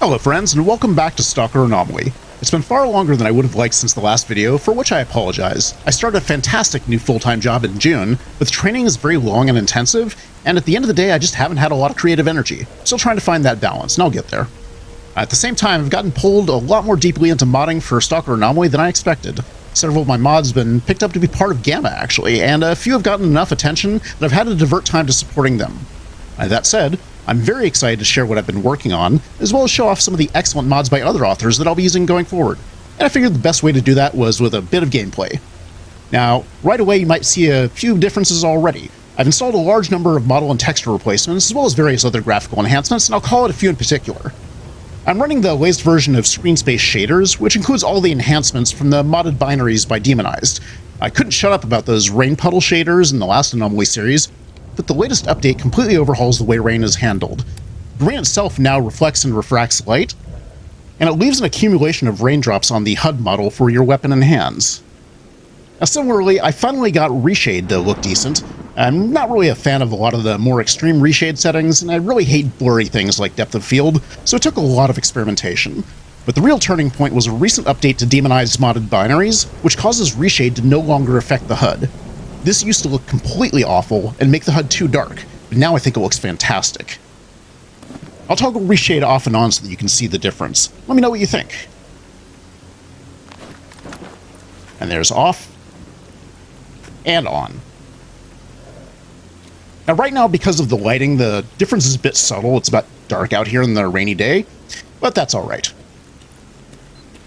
Hello friends, and welcome back to Stalker Anomaly. It's been far longer than I would have liked since the last video, for which I apologize. I started a fantastic new full-time job in June, but the training is very long and intensive, and at the end of the day I just haven't had a lot of creative energy. Still trying to find that balance, and I'll get there. At the same time, I've gotten pulled a lot more deeply into modding for Stalker Anomaly than I expected. Several of my mods have been picked up to be part of Gamma actually, and a few have gotten enough attention that I've had to divert time to supporting them. That said, I'm very excited to share what I've been working on, as well as show off some of the excellent mods by other authors that I'll be using going forward. And I figured the best way to do that was with a bit of gameplay. Now, right away you might see a few differences already. I've installed a large number of model and texture replacements, as well as various other graphical enhancements, and I'll call it a few in particular. I'm running the latest version of screen space shaders, which includes all the enhancements from the modded binaries by Demonized. I couldn't shut up about those rain puddle shaders in the last Anomaly series, but the latest update completely overhauls the way rain is handled. The rain itself now reflects and refracts light, and it leaves an accumulation of raindrops on the HUD model for your weapon and hands. Now similarly, I finally got Reshade to look decent. I'm not really a fan of a lot of the more extreme reshade settings, and I really hate blurry things like depth of field, so it took a lot of experimentation. But the real turning point was a recent update to Demonized's modded binaries, which causes reshade to no longer affect the HUD. This used to look completely awful and make the HUD too dark, but now I think it looks fantastic. I'll toggle reshade off and on so that you can see the difference. Let me know what you think. And there's off and on. Now right now, because of the lighting, the difference is a bit subtle. It's about dark out here on the rainy day, but that's alright.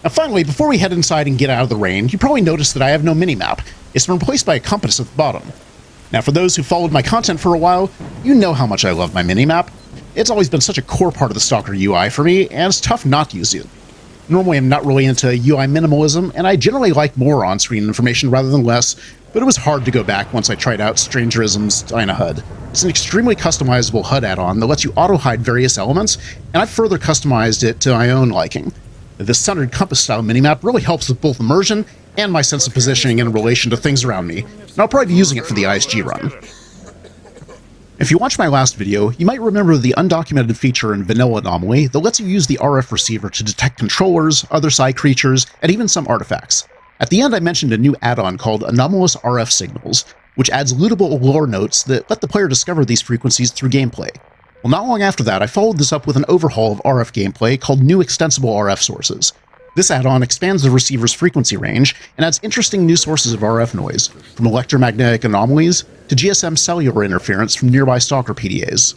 Now finally, before we head inside and get out of the rain, you probably noticed that I have no minimap. It's been replaced by a compass at the bottom. Now for those who followed my content for a while, you know how much I love my minimap. It's always been such a core part of the Stalker UI for me, and it's tough not to use it. Normally I'm not really into UI minimalism, and I generally like more on-screen information rather than less, but it was hard to go back once I tried out Strangerism's DynaHUD. It's an extremely customizable HUD add-on that lets you auto-hide various elements, and I've further customized it to my own liking. This centered compass-style minimap really helps with both immersion and my sense of positioning in relation to things around me, and I'll probably be using it for the ISG run. If you watched my last video, you might remember the undocumented feature in Vanilla Anomaly that lets you use the RF receiver to detect controllers, other side creatures, and even some artifacts. At the end I mentioned a new add-on called Anomalous RF Signals, which adds lootable lore notes that let the player discover these frequencies through gameplay. Well, not long after that, I followed this up with an overhaul of RF gameplay called New Extensible RF Sources. This add-on expands the receiver's frequency range and adds interesting new sources of RF noise, from electromagnetic anomalies to GSM cellular interference from nearby Stalker PDAs.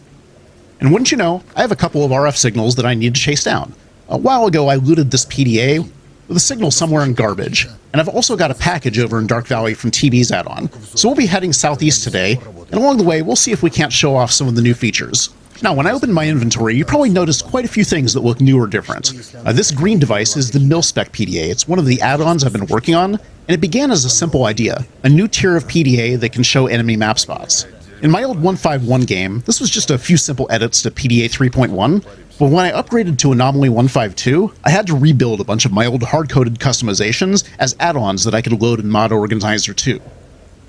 And wouldn't you know, I have a couple of RF signals that I need to chase down. A while ago I looted this PDA with a signal somewhere in garbage, and I've also got a package over in Dark Valley from TB's add-on, so we'll be heading southeast today, and along the way we'll see if we can't show off some of the new features. Now, when I opened my inventory, you probably noticed quite a few things that look new or different. This green device is the Mil-Spec PDA. It's one of the add-ons I've been working on, and it began as a simple idea, a new tier of PDA that can show enemy map spots. In my old 151 game, this was just a few simple edits to PDA 3.1, but when I upgraded to Anomaly 152, I had to rebuild a bunch of my old hard-coded customizations as add-ons that I could load in Mod Organizer 2.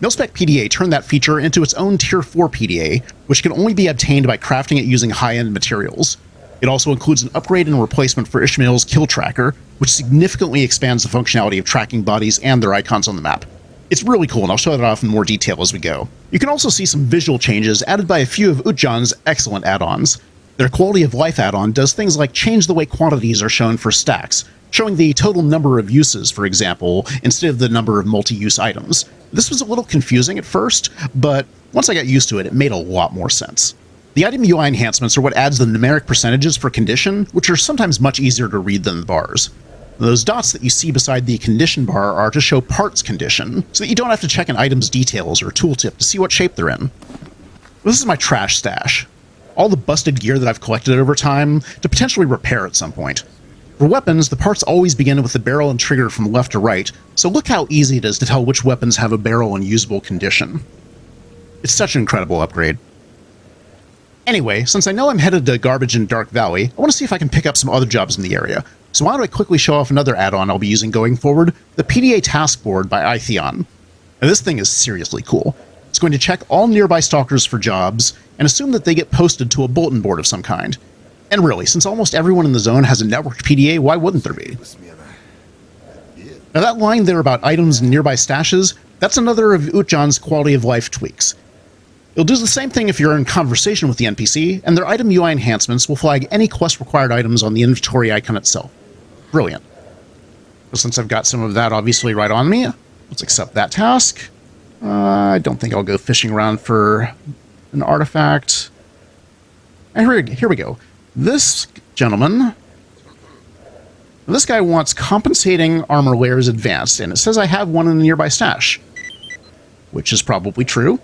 Mil-Spec PDA turned that feature into its own Tier 4 PDA, which can only be obtained by crafting it using high-end materials. It also includes an upgrade and replacement for Ishmael's Kill Tracker, which significantly expands the functionality of tracking bodies and their icons on the map. It's really cool, and I'll show that off in more detail as we go. You can also see some visual changes added by a few of Utjan's excellent add-ons. Their Quality of Life add-on does things like change the way quantities are shown for stacks, showing the total number of uses, for example, instead of the number of multi-use items. This was a little confusing at first, but once I got used to it, it made a lot more sense. The item UI enhancements are what adds the numeric percentages for condition, which are sometimes much easier to read than the bars. Those dots that you see beside the condition bar are to show parts condition, so that you don't have to check an item's details or tooltip to see what shape they're in. This is my trash stash. All the busted gear that I've collected over time to potentially repair at some point. For weapons, the parts always begin with the barrel and trigger from left to right, so look how easy it is to tell which weapons have a barrel in usable condition. It's such an incredible upgrade. Anyway, since I know I'm headed to Garbage in Dark Valley, I want to see if I can pick up some other jobs in the area. So why don't I quickly show off another add-on I'll be using going forward, the PDA Task Board by Itheon. Now this thing is seriously cool. It's going to check all nearby stalkers for jobs, and assume that they get posted to a bulletin board of some kind. And really, since almost everyone in the zone has a networked PDA, why wouldn't there be? Now that line there about items and nearby stashes, that's another of Utjan's quality of life tweaks. It'll do the same thing if you're in conversation with the NPC, and their item UI enhancements will flag any quest-required items on the inventory icon itself. Brilliant. So since I've got some of that obviously right on me, let's accept that task. I don't think I'll go fishing around for an artifact. And here we go. This gentleman, this guy wants compensating armor layers advanced, and it says I have one in a nearby stash, which is probably true.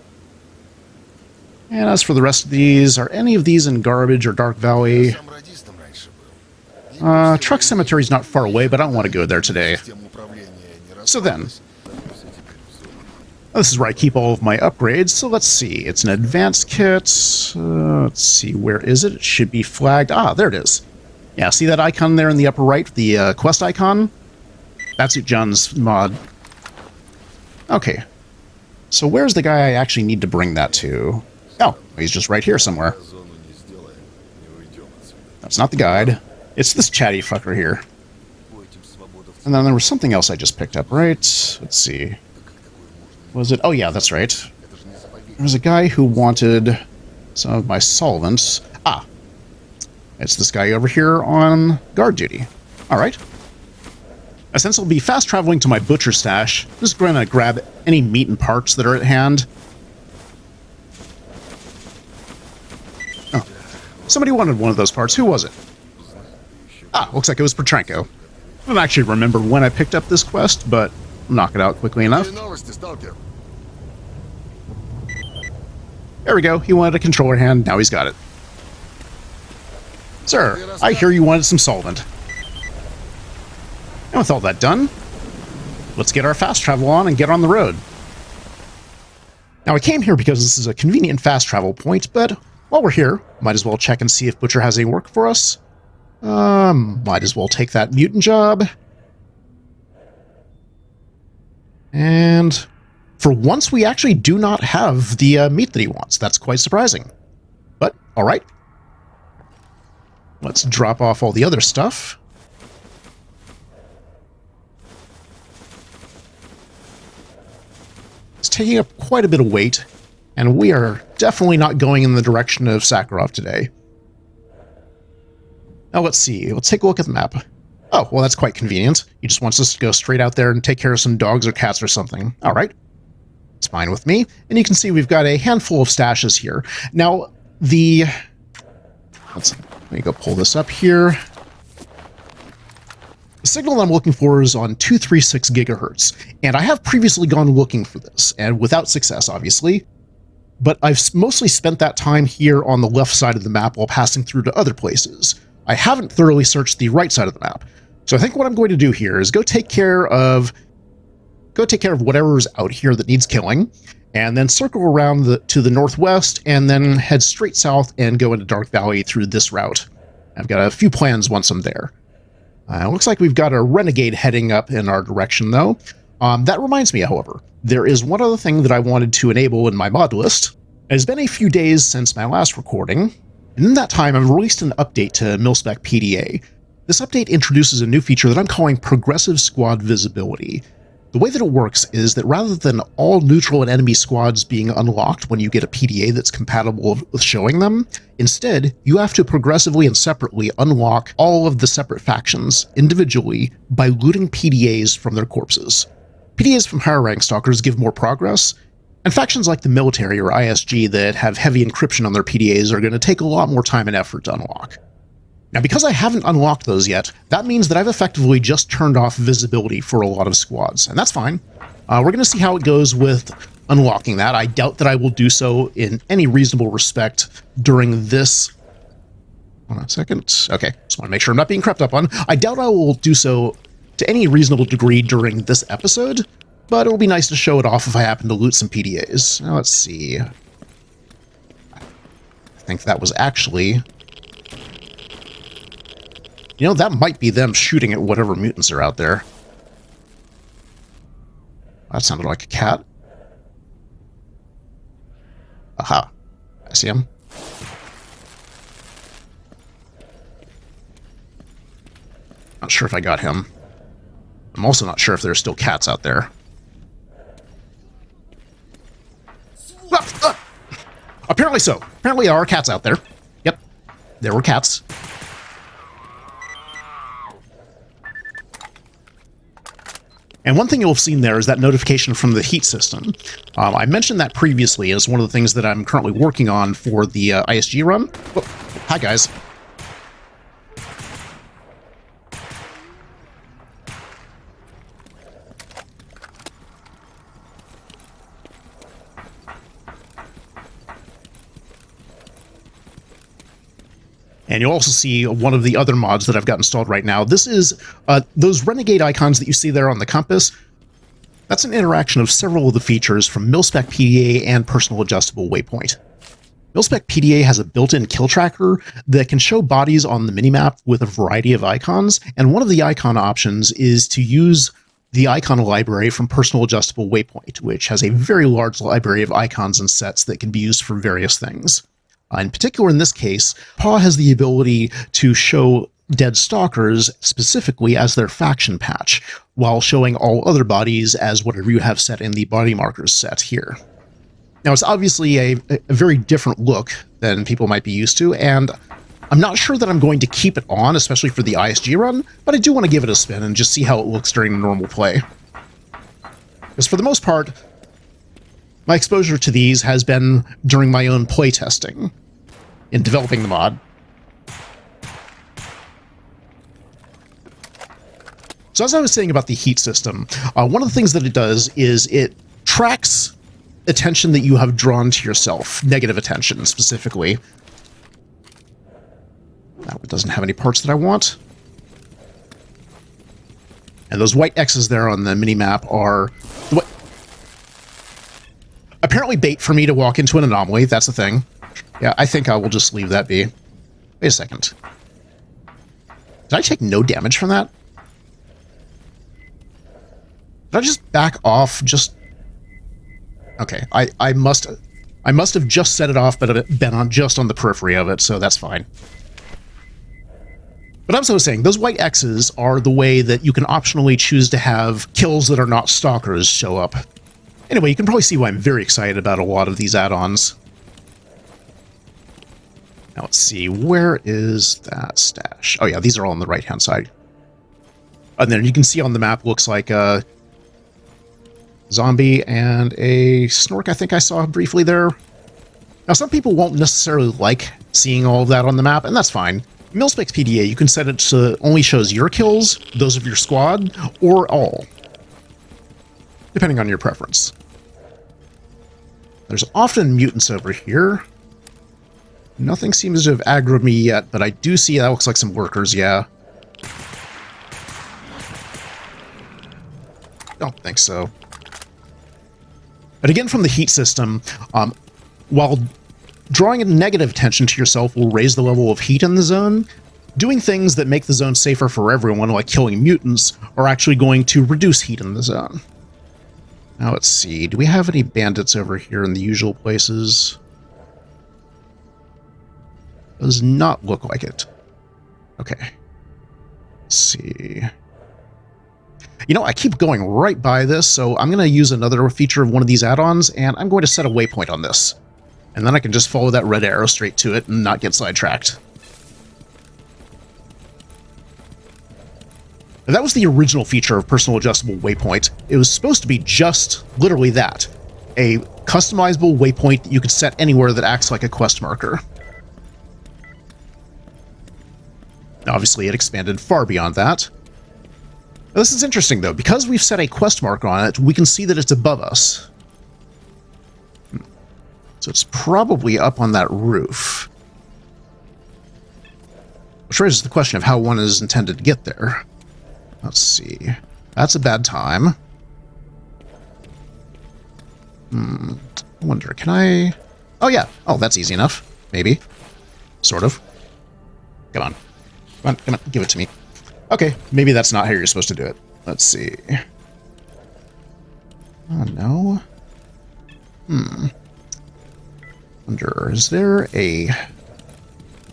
And as for the rest of these, are any of these in Garbage or Dark Valley? Truck Cemetery's not far away, but I don't want to go there today. So then, this is where I keep all of my upgrades, so let's see. It's an advanced kit. Let's see, where is it? It should be flagged. Ah, there it is. Yeah, see that icon there in the upper right, the quest icon? That's Utjan's mod. Okay. So where's the guy I actually need to bring that to? Oh, he's just right here somewhere. That's not the guide. It's this chatty fucker here. And then there was something else I just picked up, right? Let's see. Was it? Oh yeah, that's right. There was a guy who wanted some of my solvents. Ah. It's this guy over here on guard duty. Alright. Since I'll be fast traveling to my butcher stash, I'm just going to grab any meat and parts that are at hand. Oh. Somebody wanted one of those parts. Who was it? Ah, looks like it was Petrenko. I don't actually remember when I picked up this quest, but I'll knock it out quickly enough. There we go. He wanted a controller hand. Now he's got it. Sir, I hear you wanted some solvent. And with all that done, let's get our fast travel on and get on the road. Now, I came here because this is a convenient fast travel point, but while we're here, might as well check and see if Butcher has any work for us. Might as well take that mutant job. And for once, we actually do not have the meat that he wants. That's quite surprising. But, alright. Let's drop off all the other stuff. It's taking up quite a bit of weight, and we are definitely not going in the direction of Sakharov today. Now let's see. Let's take a look at the map. Oh, well, that's quite convenient. He just wants us to go straight out there and take care of some dogs or cats or something. All right. It's fine with me. And you can see we've got a handful of stashes here. Now, let me go pull this up here. The signal that I'm looking for is on 236 gigahertz, and I have previously gone looking for this, and without success, obviously. But I've mostly spent that time here on the left side of the map while passing through to other places. I haven't thoroughly searched the right side of the map. So I think what I'm going to do here is go take care of whatever's out here that needs killing, and then circle around to the northwest, and then head straight south and go into Dark Valley through this route. I've got a few plans once I'm there. Looks like we've got a renegade heading up in our direction, though. That reminds me, however, there is one other thing that I wanted to enable in my mod list. It has been a few days since my last recording, and in that time I've released an update to MilSpec PDA. This update introduces a new feature that I'm calling Progressive Squad Visibility. The way that it works is that rather than all neutral and enemy squads being unlocked when you get a PDA that's compatible with showing them, instead, you have to progressively and separately unlock all of the separate factions individually by looting PDAs from their corpses. PDAs from higher rank stalkers give more progress, and factions like the military or ISG that have heavy encryption on their PDAs are going to take a lot more time and effort to unlock. Now, because I haven't unlocked those yet, that means that I've effectively just turned off visibility for a lot of squads, and that's fine. We're going to see how it goes with unlocking that. I doubt that I will do so in any reasonable respect during this... Hold on a second. Okay, just want to make sure I'm not being crept up on. I doubt I will do so to any reasonable degree during this episode, but it'll be nice to show it off if I happen to loot some PDAs. Now, let's see. I think that was actually... You know, that might be them shooting at whatever mutants are out there. That sounded like a cat. Aha. I see him. Not sure if I got him. I'm also not sure if there are still cats out there. Apparently so. Apparently there are cats out there. Yep, there were cats. And one thing you'll have seen there is that notification from the heat system. I mentioned that previously as one of the things that I'm currently working on for the ISG run. Oh, hi, guys. And you'll also see one of the other mods that I've got installed right now. This is those Renegade icons that you see there on the compass. That's an interaction of several of the features from MilSpec PDA and Personal Adjustable Waypoint. MilSpec PDA has a built-in kill tracker that can show bodies on the minimap with a variety of icons, and one of the icon options is to use the icon library from Personal Adjustable Waypoint, which has a very large library of icons and sets that can be used for various things. In particular, in this case, PAW has the ability to show dead stalkers specifically as their faction patch, while showing all other bodies as whatever you have set in the body markers set here. Now, it's obviously a very different look than people might be used to, and I'm not sure that I'm going to keep it on, especially for the ISG run, but I do want to give it a spin and just see how it looks during the normal play. Because for the most part, my exposure to these has been during my own playtesting in developing the mod. So as I was saying about the heat system, one of the things that it does is it tracks attention that you have drawn to yourself, negative attention specifically. Now it doesn't have any parts that I want. And those white X's there on the minimap are apparently bait for me to walk into an anomaly. That's the thing. Yeah, I think I will just leave that be. Wait a second. Did I take no damage from that? Did I just back off? Just okay. I must have just set it off, but I've been just on the periphery of it, so that's fine. But as I was saying, those white X's are the way that you can optionally choose to have kills that are not stalkers show up. Anyway, you can probably see why I'm very excited about a lot of these add-ons. Now let's see, where is that stash? Oh yeah, these are all on the right-hand side. And then you can see on the map, looks like a zombie and a snork I think I saw briefly there. Now some people won't necessarily like seeing all of that on the map, and that's fine. MilSpec PDA, you can set it to only shows your kills, those of your squad, or all, depending on your preference. There's often mutants over here. Nothing seems to have aggroed me yet, but I do see that looks like some workers, yeah. Don't think so. But again, from the heat system, while drawing a negative attention to yourself will raise the level of heat in the zone, doing things that make the zone safer for everyone, like killing mutants, are actually going to reduce heat in the zone. Now let's see, do we have any bandits over here in the usual places? Does not look like it. Okay. Let's see. You know, I keep going right by this, so I'm going to use another feature of one of these add-ons, and I'm going to set a waypoint on this. And then I can just follow that red arrow straight to it and not get sidetracked. Now, that was the original feature of Personal Adjustable Waypoint. It was supposed to be just literally that. A customizable waypoint that you could set anywhere that acts like a quest marker. Now, obviously, it expanded far beyond that. Now, this is interesting, though. Because we've set a quest marker on it, we can see that it's above us. So it's probably up on that roof. Which raises the question of how one is intended to get there. Let's see. That's a bad time. I wonder, can I... Oh, yeah. Oh, that's easy enough. Maybe. Sort of. Come on. Come on, come on. Give it to me. Okay, maybe that's not how you're supposed to do it. Let's see. Oh, no. Wonder, is there a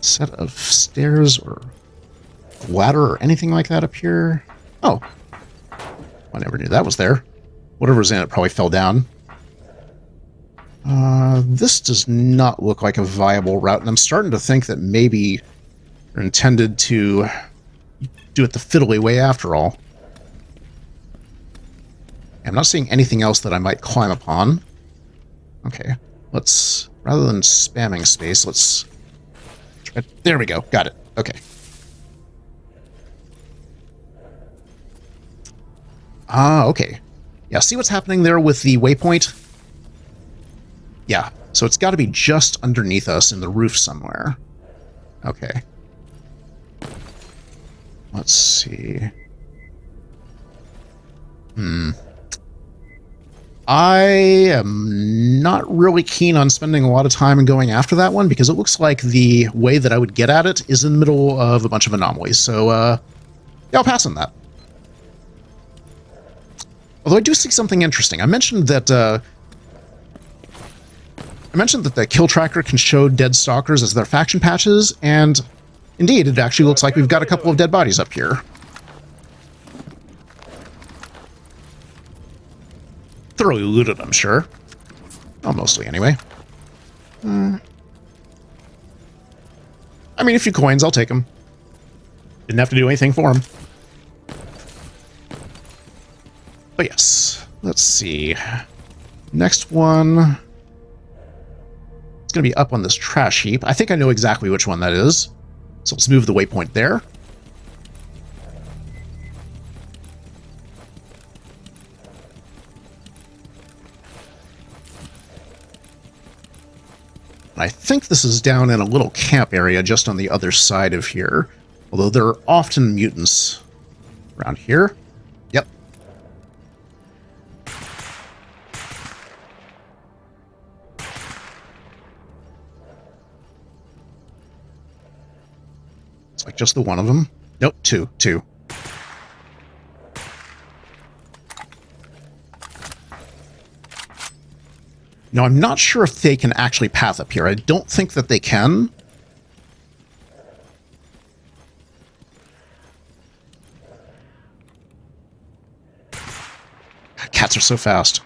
set of stairs or... ladder or anything like that up here. Oh. I never knew that was there. Whatever's in it probably fell down. This does not look like a viable route, and I'm starting to think that maybe they're intended to do it the fiddly way after all. I'm not seeing anything else that I might climb upon. Okay, let's, rather than spamming space, let's try, there we go, got it, okay. Okay. Yeah, see what's happening there with the waypoint? Yeah, so it's got to be just underneath us in the roof somewhere. Okay. Let's see. I am not really keen on spending a lot of time and going after that one because it looks like the way that I would get at it is in the middle of a bunch of anomalies. So, yeah, I'll pass on that. Although I do see something interesting. I mentioned that the kill tracker can show dead stalkers as their faction patches, and indeed, it actually looks like we've got a couple of dead bodies up here. Thoroughly looted, I'm sure. Well, mostly, anyway. I mean, a few coins, I'll take them. Didn't have to do anything for them. But yes, let's see. Next one. It's going to be up on this trash heap. I think I know exactly which one that is. So let's move the waypoint there. I think this is down in a little camp area just on the other side of here. Although there are often mutants around here. Yep. It's like just the one of them. Nope, two. Now, I'm not sure if they can actually path up here. I don't think that they can. Cats are so fast.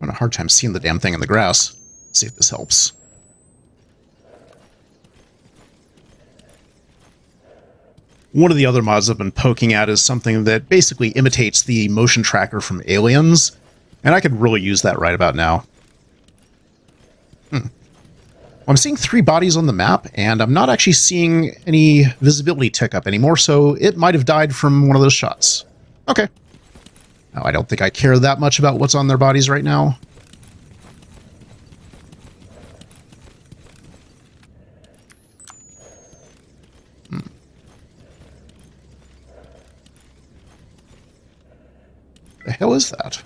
I'm having a hard time seeing the damn thing in the grass. Let's see if this helps. One of the other mods I've been poking at is something that basically imitates the motion tracker from Aliens, and I could really use that right about now. Well, I'm seeing 3 bodies on the map, and I'm not actually seeing any visibility tick up anymore, so it might have died from one of those shots. Okay. Now, I don't think I care that much about what's on their bodies right now. The hell is that?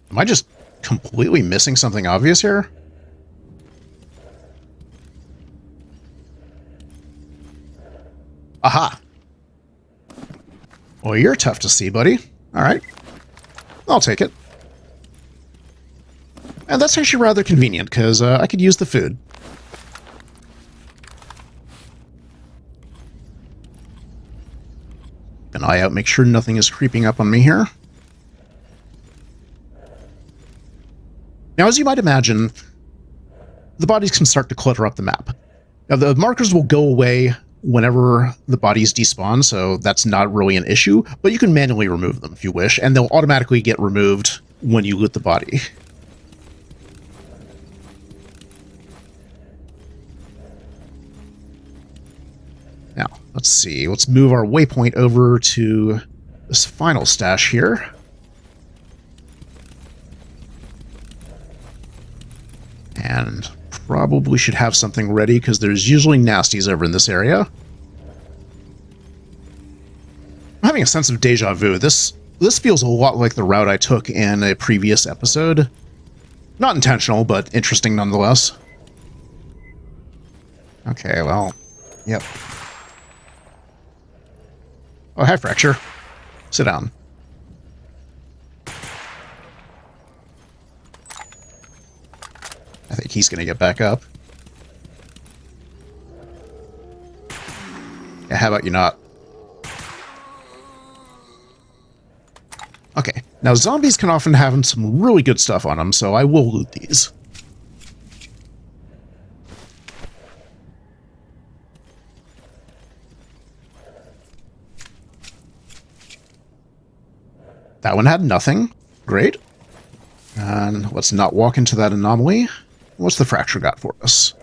Am I just completely missing something obvious here? Aha! Well, you're tough to see, buddy. Alright. I'll take it. And that's actually rather convenient, because I could use the food. An eye out, make sure nothing is creeping up on me here. Now, as you might imagine, the bodies can start to clutter up the map. Now, the markers will go away whenever the bodies despawn, so that's not really an issue, but you can manually remove them if you wish, and they'll automatically get removed when you loot the body. Now, let's see. Let's move our waypoint over to this final stash here. And probably should have something ready, because there's usually nasties over in this area. I'm having a sense of deja vu. This This feels a lot like the route I took in a previous episode. Not intentional, but interesting nonetheless. Okay, well, yep. Oh, hi, Fracture. Sit down. I think he's going to get back up. Yeah, how about you not? Okay, now zombies can often have some really good stuff on them, so I will loot these. That one had nothing. Great. And let's not walk into that anomaly. What's the Fracture got for us?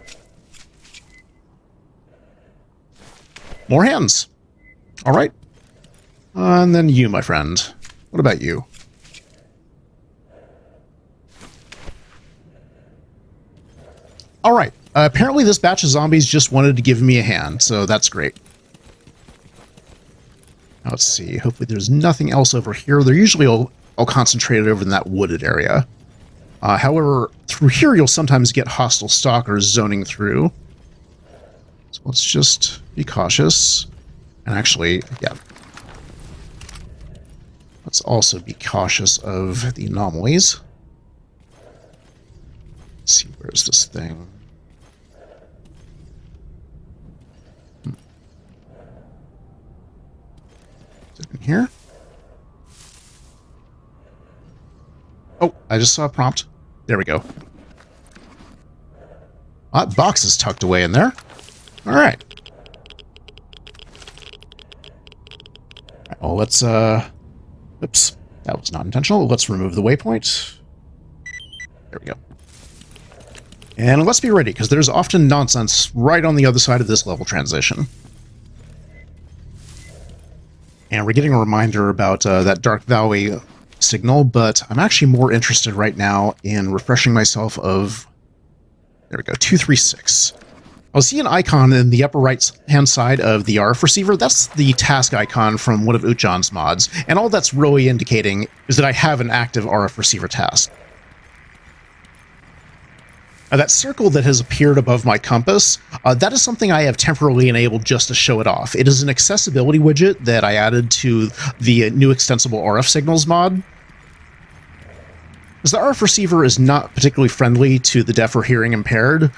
More hands. All right. And then you, my friend. What about you? All right. Apparently this batch of zombies just wanted to give me a hand, so that's great. Now let's see. Hopefully there's nothing else over here. They're usually all concentrated over in that wooded area. However, through here you'll sometimes get hostile stalkers zoning through. So let's just be cautious. And actually, yeah. Let's also be cautious of the anomalies. Let's see, where's this thing? Is it in here? Oh, I just saw a prompt. There we go. That box is tucked away in there. All right. Well, let's, oops, that was not intentional. Let's remove the waypoint. There we go. And let's be ready, because there's often nonsense right on the other side of this level transition. And we're getting a reminder about that Dark Valley signal, but I'm actually more interested right now in refreshing myself of, there we go, 236. I'll see an icon in the upper right-hand side of the RF receiver. That's the task icon from one of Uchan's mods, and all that's really indicating is that I have an active RF receiver task. That circle that has appeared above my compass, that is something I have temporarily enabled just to show it off. It is an accessibility widget that I added to the new extensible RF signals mod. As the RF receiver is not particularly friendly to the deaf or hearing impaired,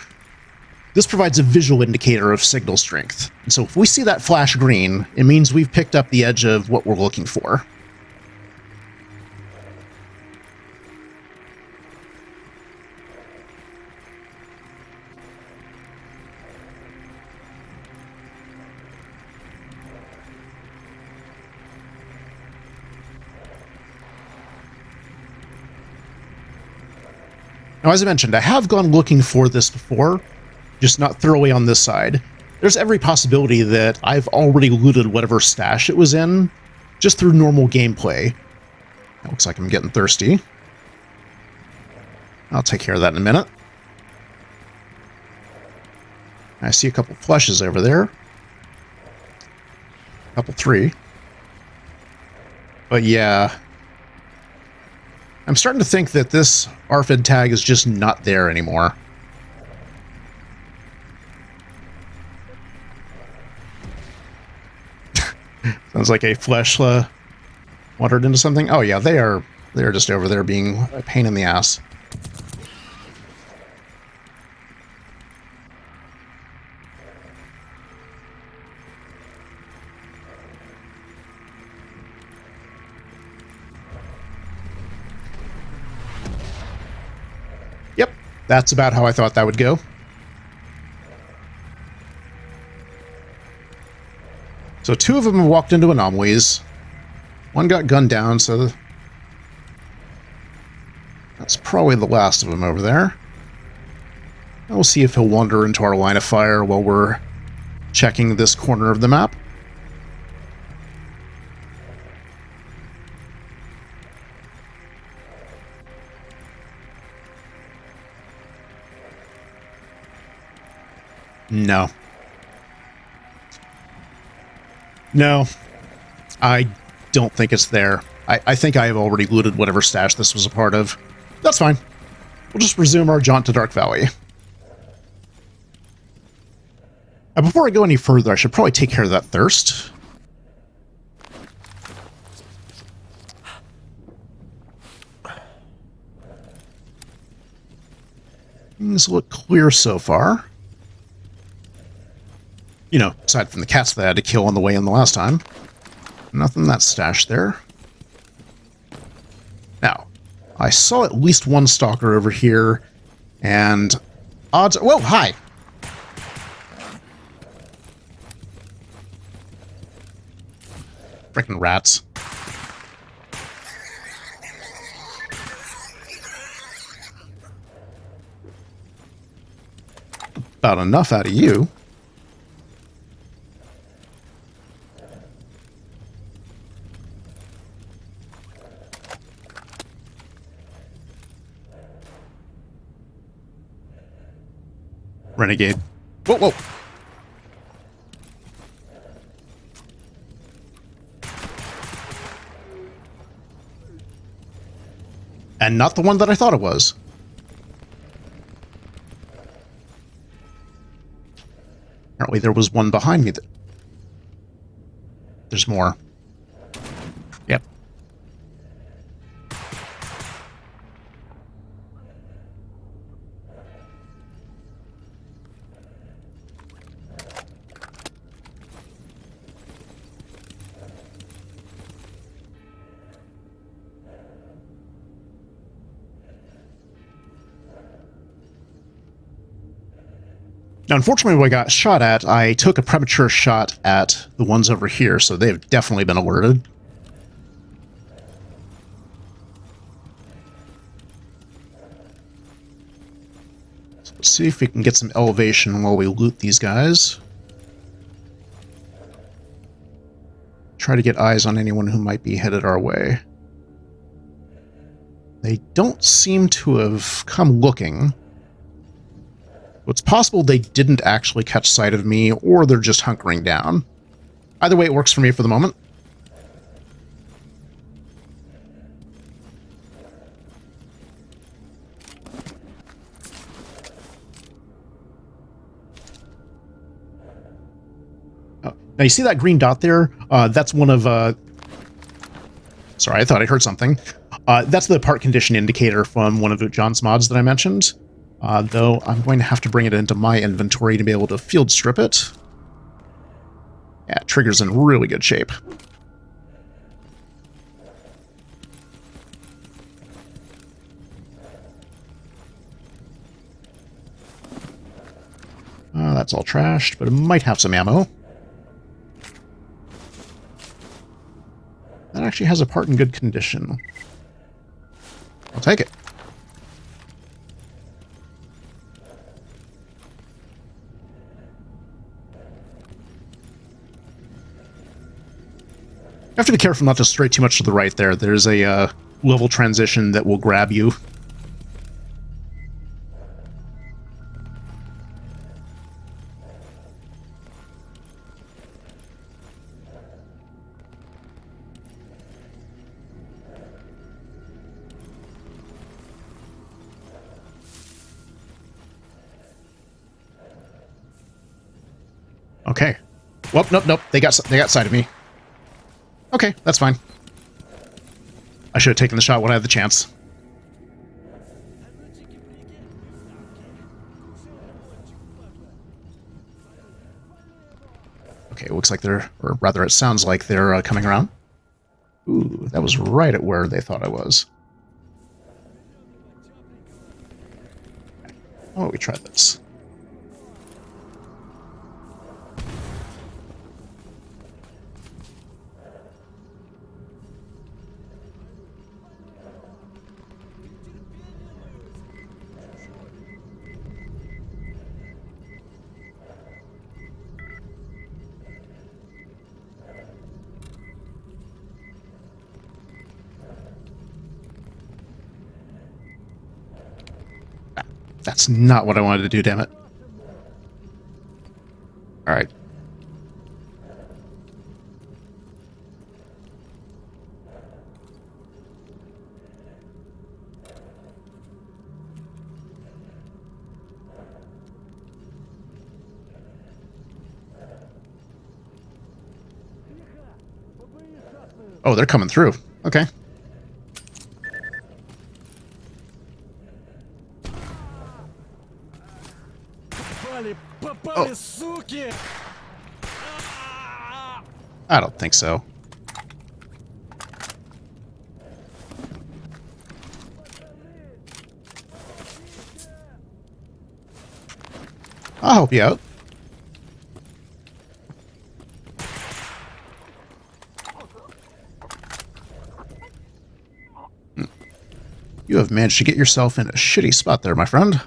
this provides a visual indicator of signal strength. And so if we see that flash green, it means we've picked up the edge of what we're looking for. Now, as I mentioned, I have gone looking for this before, just not thoroughly on this side. There's every possibility that I've already looted whatever stash it was in, just through normal gameplay. That looks like I'm getting thirsty. I'll take care of that in a minute. I see a couple flushes over there. A couple, three. But yeah, I'm starting to think that this RFID tag is just not there anymore. Sounds like a flesh wandered into something. Oh yeah, they're just over there being a pain in the ass. Yep, that's about how I thought that would go. So two of them walked into anomalies. One got gunned down, so that's probably the last of them over there. We'll see if he'll wander into our line of fire while we're checking this corner of the map. No. No, I don't think it's there. I think I have already looted whatever stash this was a part of. That's fine. We'll just resume our jaunt to Dark Valley. Now, before I go any further, I should probably take care of that thirst. Things look clear so far. You know, aside from the cats that I had to kill on the way in the last time. Nothing that's stashed there. Now, I saw at least one stalker over here, and odds... Whoa, hi! Frickin' rats. About enough out of you. Renegade. Whoa, whoa. And not the one that I thought it was. Apparently there was one behind me. There's more. Yep. Now, unfortunately, when I got shot at, I took a premature shot at the ones over here, so they've definitely been alerted. So let's see if we can get some elevation while we loot these guys. Try to get eyes on anyone who might be headed our way. They don't seem to have come looking. It's possible they didn't actually catch sight of me, or they're just hunkering down. Either way, it works for me for the moment. Oh, now you see that green dot there? That's one of... Sorry, I thought I heard something. That's the part condition indicator from one of John's mods that I mentioned. Though I'm going to have to bring it into my inventory to be able to field strip it. Yeah, trigger's in really good shape. That's all trashed, but it might have some ammo. That actually has a part in good condition. I'll take it. You have to be careful not to stray too much to the right there. There's a level transition that will grab you. Okay. Well, nope. They got sight of me. Okay, that's fine. I should have taken the shot when I had the chance. Okay, it looks like they're, or rather it sounds like they're coming around. Ooh, that was right at where they thought I was. Why don't we try this? That's not what I wanted to do, damn it. Alright. Oh, they're coming through. Okay. Oh. I don't think so. I'll help you out. You have managed to get yourself in a shitty spot there, my friend.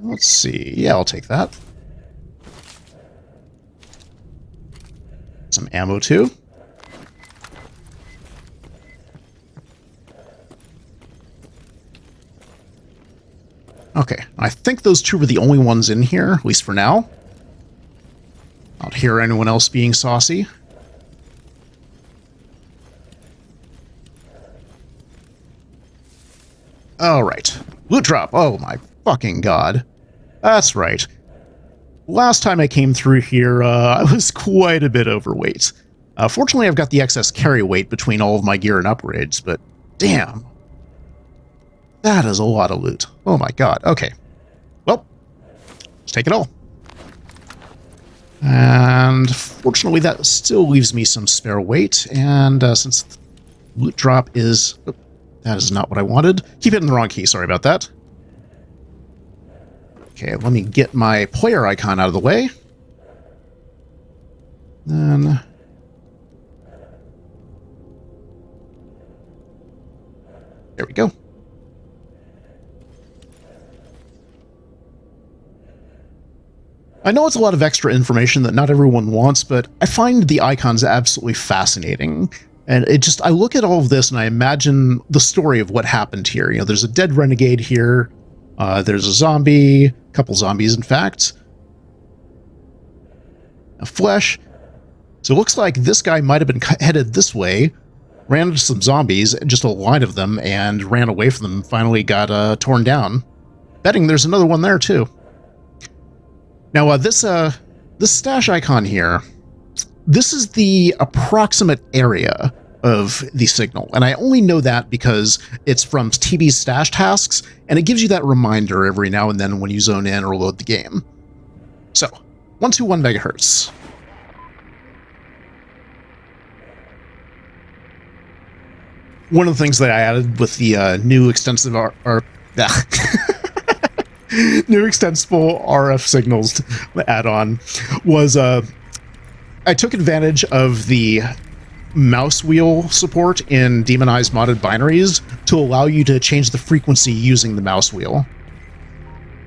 Let's see. Yeah, I'll take that. Some ammo, too. Okay, I think those two were the only ones in here, at least for now. I don't hear anyone else being saucy. Alright. Loot drop. Oh my fucking god. That's right. Last time I came through here, I was quite a bit overweight. Fortunately, I've got the excess carry weight between all of my gear and upgrades, but damn. That is a lot of loot. Oh my god. Okay. Well, let's take it all. And fortunately, that still leaves me some spare weight, and since the loot drop is... Oh, that is not what I wanted. Keep hitting the wrong key. Sorry about that. Okay, let me get my player icon out of the way. Then... There we go. I know it's a lot of extra information that not everyone wants, but I find the icons absolutely fascinating. And it just, I look at all of this and I imagine the story of what happened here. You know, there's a dead renegade here. There's a zombie, a couple zombies, in fact. A flesh. So it looks like this guy might have been headed this way, ran into some zombies, just a line of them, and ran away from them, finally got torn down. Betting there's another one there, too. Now, this stash icon here, this is the approximate area of the signal, and I only know that because it's from TB's stash tasks, and it gives you that reminder every now and then when you zone in or load the game. So, 121 megahertz. One of the things that I added with the new extensive new extensible RF signals add-on was I took advantage of the mouse wheel support in demonized modded binaries to allow you to change the frequency using the mouse wheel.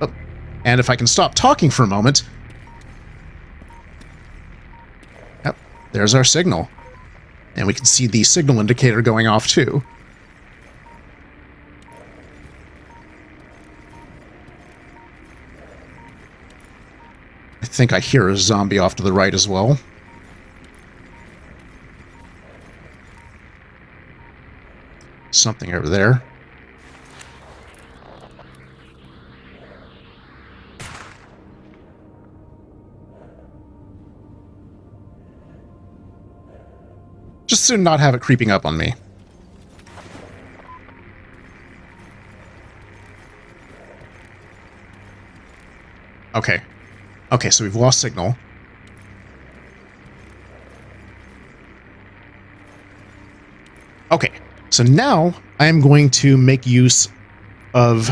Oh, and if I can stop talking for a moment... Yep, there's our signal. And we can see the signal indicator going off too. I think I hear a zombie off to the right as well. Something over there. Just to not have it creeping up on me. Okay. Okay, so we've lost signal. Okay, so now I am going to make use of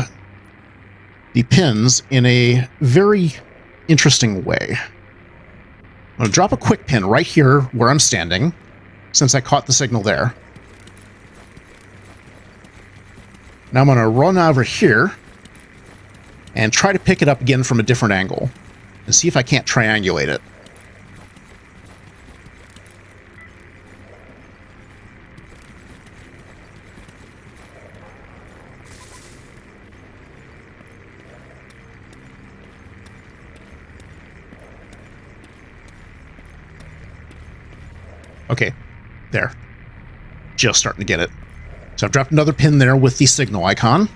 the pins in a very interesting way. I'm going to drop a quick pin right here where I'm standing, since I caught the signal there. Now I'm going to run over here and try to pick it up again from a different angle and see if I can't triangulate it. Okay, there. Just starting to get it. So I've dropped another pin there with the signal icon.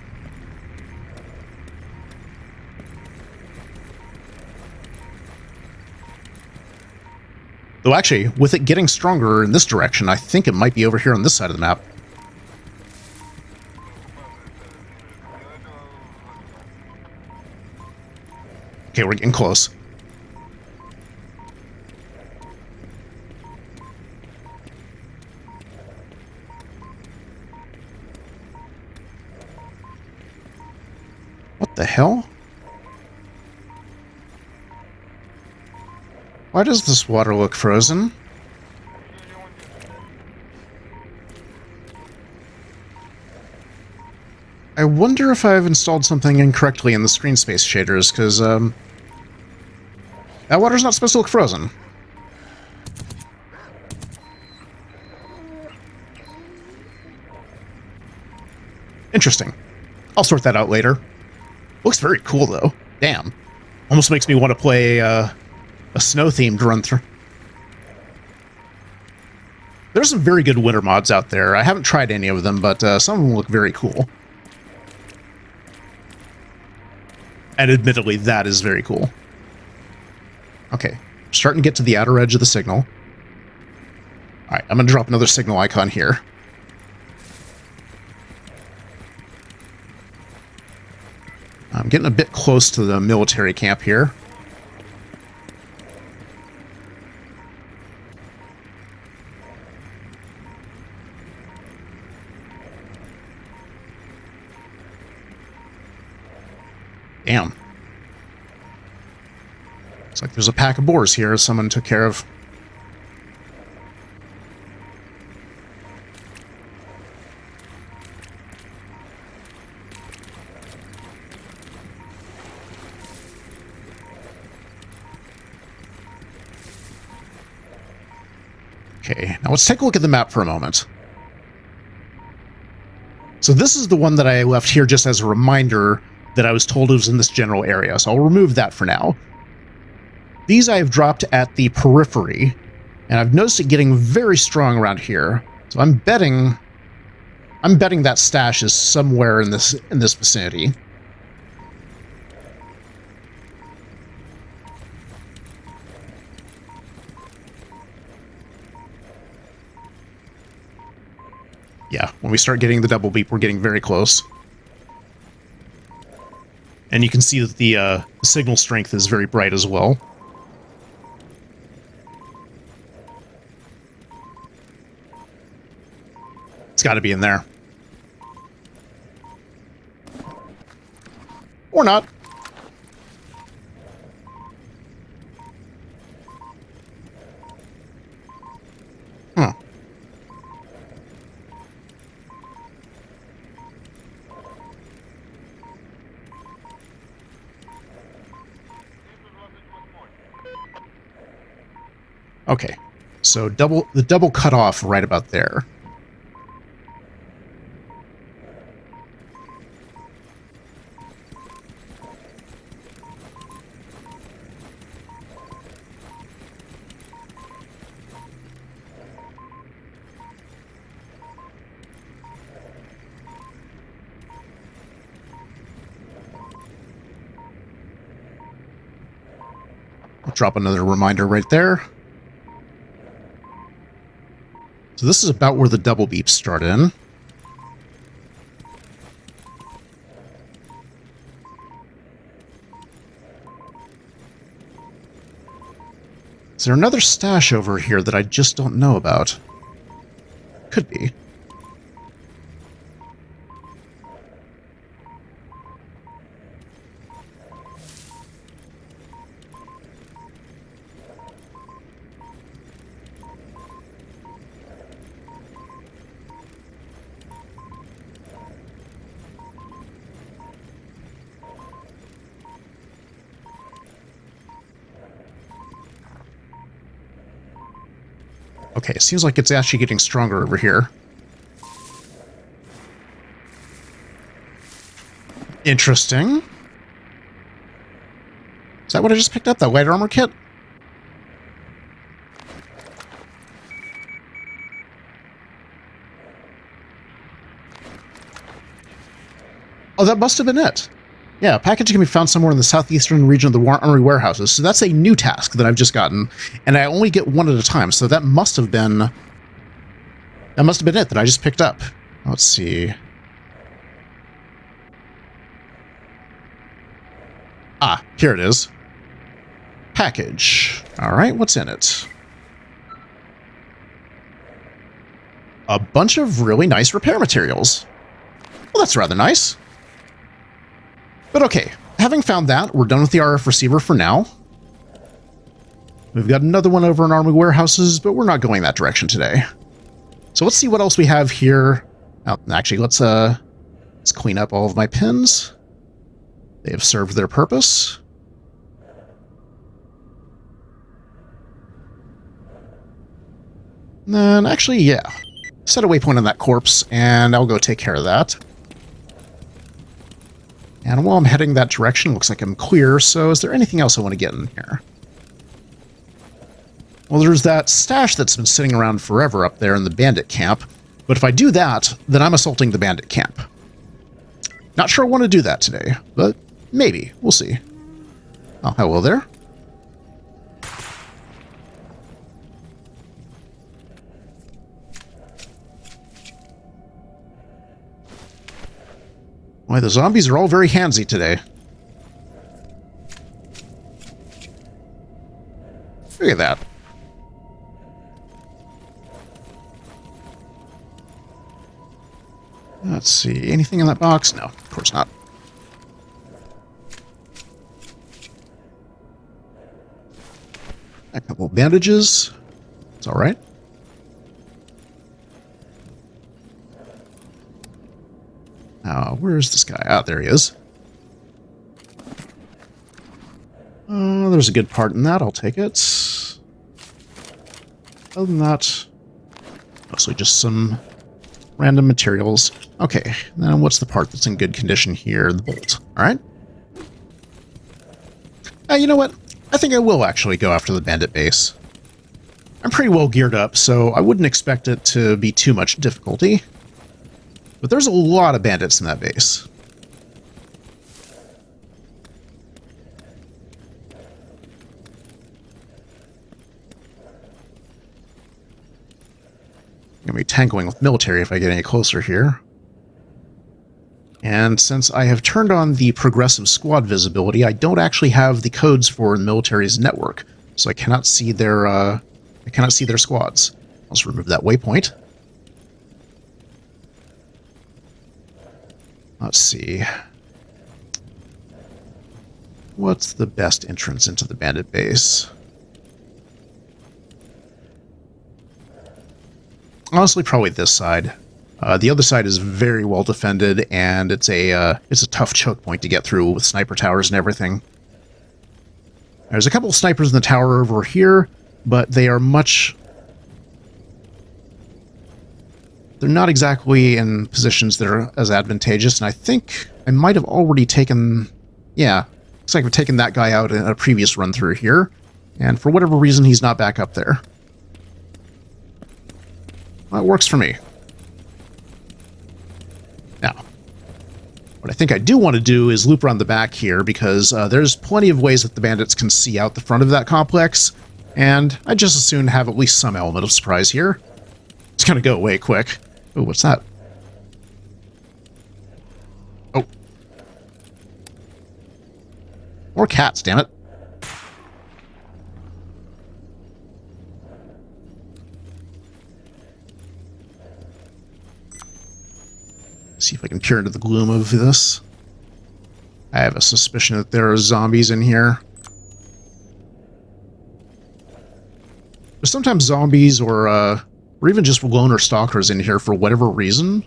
Well, actually, with it getting stronger in this direction, I think it might be over here on this side of the map. Okay, we're getting close. What the hell? Why does this water look frozen? I wonder if I've installed something incorrectly in the screen space shaders, because, that water's not supposed to look frozen. Interesting. I'll sort that out later. Looks very cool, though. Damn. Almost makes me want to play, a snow-themed run-through. There's some very good winter mods out there. I haven't tried any of them, but some of them look very cool. And admittedly, that is very cool. Okay, starting to get to the outer edge of the signal. Alright, I'm going to drop another signal icon here. I'm getting a bit close to the military camp here. Damn. Looks like there's a pack of boars here someone took care of. Okay, now let's take a look at the map for a moment. So this is the one that I left here just as a reminder that I was told it was in this general area, so I'll remove that for now. These I have dropped at the periphery, and I've noticed it getting very strong around here. So I'm betting that stash is somewhere in this vicinity. Yeah, when we start getting the double beep, we're getting very close. And you can see that the signal strength is very bright as well. It's got to be in there. Or not. Huh. Okay, so the double cutoff right about there. I'll drop another reminder right there. So this is about where the double beeps start in. Is there another stash over here that I just don't know about? Could be. Okay, seems like it's actually getting stronger over here. Interesting. Is that what I just picked up? That light armor kit? Oh, that must have been it. Yeah, package can be found somewhere in the southeastern region of the armory warehouses. So that's a new task that I've just gotten, and I only get one at a time. So that must have been it that I just picked up. Let's see. Ah, here it is. Package. All right, what's in it? A bunch of really nice repair materials. Well, that's rather nice. But okay, having found that, we're done with the RF receiver for now. We've got another one over in armory warehouses, but we're not going that direction today. So let's see what else we have here. Oh, actually, let's clean up all of my pins. They have served their purpose. And then, actually, yeah. Set a waypoint on that corpse, and I'll go take care of that. And while I'm heading that direction, looks like I'm clear, so is there anything else I want to get in here? Well, there's that stash that's been sitting around forever up there in the Bandit camp, but if I do that, then I'm assaulting the Bandit camp. Not sure I want to do that today, but maybe. We'll see. Oh, hello there. Why, the zombies are all very handsy today. Look at that. Let's see. Anything in that box? No, of course not. A couple of bandages. It's all right. Where's this guy? Ah, there he is. There's a good part in that. I'll take it. Other than that, mostly just some random materials. Okay, now what's the part that's in good condition here? The bolt. All right. You know what? I think I will actually go after the bandit base. I'm pretty well geared up, so I wouldn't expect it to be too much difficulty. But there's a lot of bandits in that base. I'm going to be tangling with military if I get any closer here. And since I have turned on the progressive squad visibility, I don't actually have the codes for the military's network, so I cannot see their squads. I'll just remove that waypoint. Let's see. What's the best entrance into the bandit base? Honestly, probably this side. The other side is very well defended, and it's a tough choke point to get through with sniper towers and everything. There's a couple of snipers in the tower over here, but they are they're not exactly in positions that are as advantageous, and I think I might have already taken... Yeah, looks like I've taken that guy out in a previous run through here, and for whatever reason, he's not back up there. That works for me. Now, what I think I do want to do is loop around the back here, because there's plenty of ways that the bandits can see out the front of that complex, and I'd just as soon have at least some element of surprise here. It's going to go away quick. Oh, what's that? Oh. More cats, damn it. See if I can peer into the gloom of this. I have a suspicion that there are zombies in here. There's sometimes zombies or even just loner stalkers in here for whatever reason.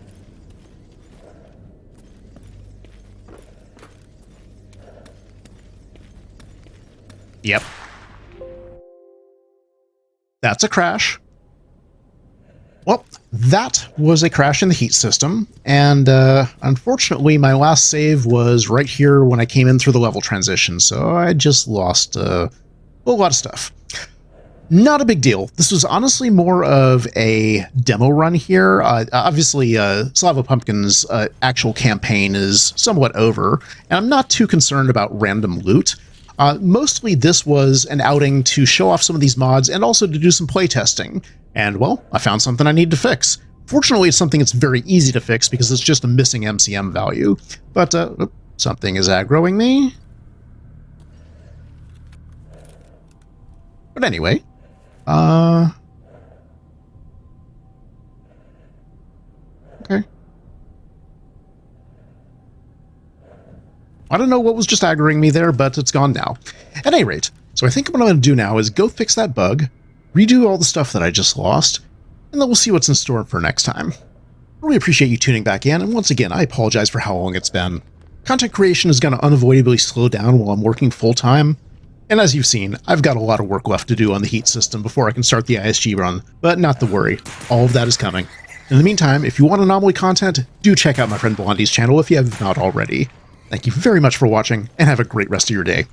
Yep. That's a crash. Well, that was a crash in the heat system, and unfortunately my last save was right here when I came in through the level transition, so I just lost a lot of stuff. Not a big deal. This was honestly more of a demo run here. Obviously, Slava Pumpkin's actual campaign is somewhat over, and I'm not too concerned about random loot. Mostly this was an outing to show off some of these mods and also to do some playtesting. And, well, I found something I need to fix. Fortunately, it's something that's very easy to fix because it's just a missing MCM value. But something is aggroing me. But anyway, okay. I don't know what was just aggroing me there, but it's gone now. At any rate, so I think what I'm going to do now is go fix that bug, redo all the stuff that I just lost, and then we'll see what's in store for next time. Really appreciate you tuning back in, and once again, I apologize for how long it's been. Content creation is going to unavoidably slow down while I'm working full-time, and as you've seen, I've got a lot of work left to do on the heat system before I can start the ISG run, but not to worry, all of that is coming. In the meantime, if you want Anomaly content, do check out my friend Blondie's channel if you have not already. Thank you very much for watching, and have a great rest of your day.